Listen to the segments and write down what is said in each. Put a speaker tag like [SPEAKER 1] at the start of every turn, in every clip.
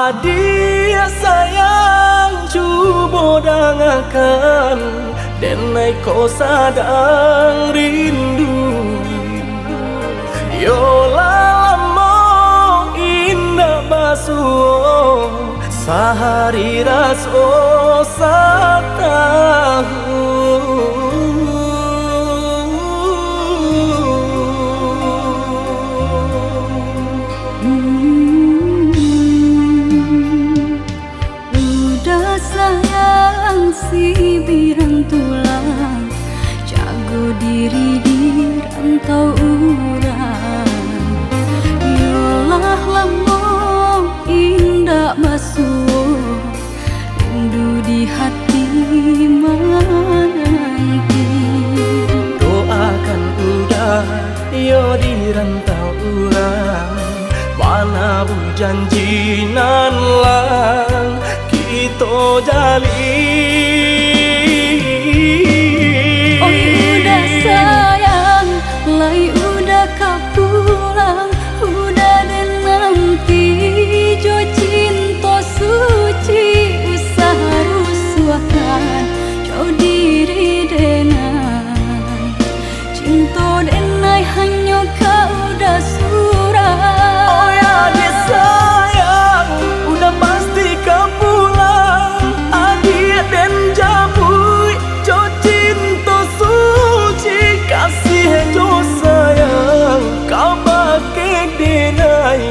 [SPEAKER 1] Adia sayang cuba dangakan denai ko sadang rindu. Yo lamo indah basuh sehari raso satahu.
[SPEAKER 2] Udah sayang si birang tulang, jago diri di rantau urang. Yolah lamo indah basuh rindu di hati menanti.
[SPEAKER 1] Doakan udah yo di rantau urang, mana bu janji nan lang kita jalin.
[SPEAKER 2] Oi udah sayang, lai udah kau pulang, udah dan nanti jo cinta suci usaha rusuhan jauh diri denai cinta denai hanya kau udah surah.
[SPEAKER 1] Oh ya dia sayang, udah pasti kau pulang. Adia dan jabui jo cinta suci kasih jo sayang kau pakai denai.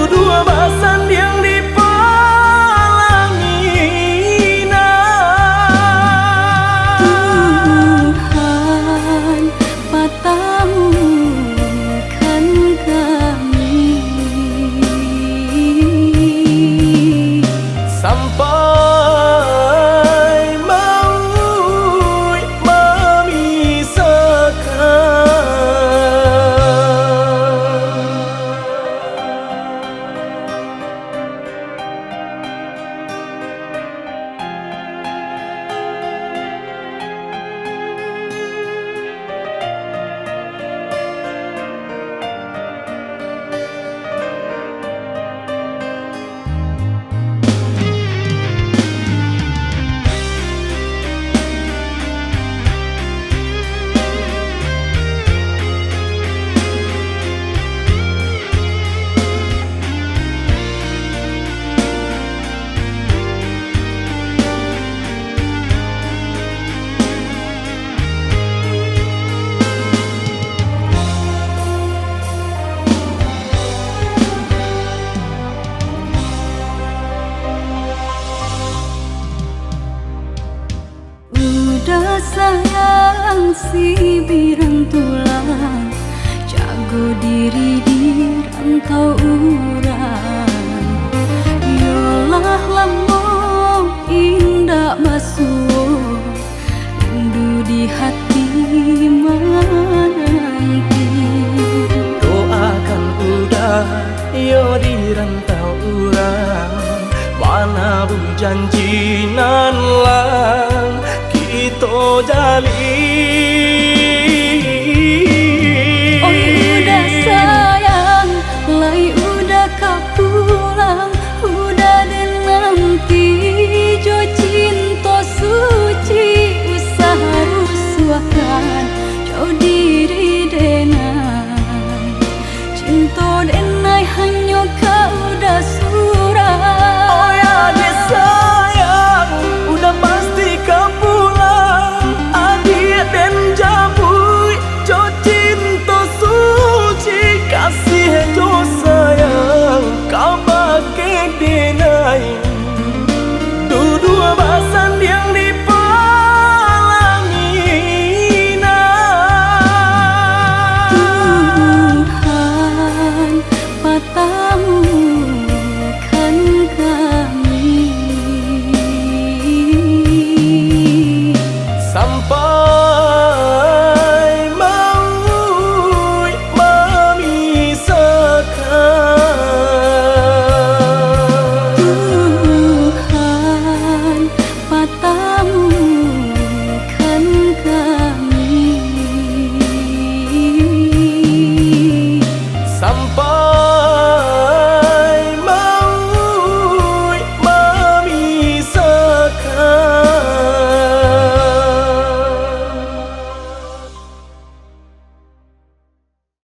[SPEAKER 1] Dua basan yang dipalangina.
[SPEAKER 2] Tuhan patamukan kami
[SPEAKER 1] sampai maut memisahkan.
[SPEAKER 2] Udah sayang si birang tulang, jago diri di rantau urang. Yolah lamo indah basuh rindu di hati menanti.
[SPEAKER 1] Doakan udah yo di rantau urang, mana bu janji nan lang kita jalin.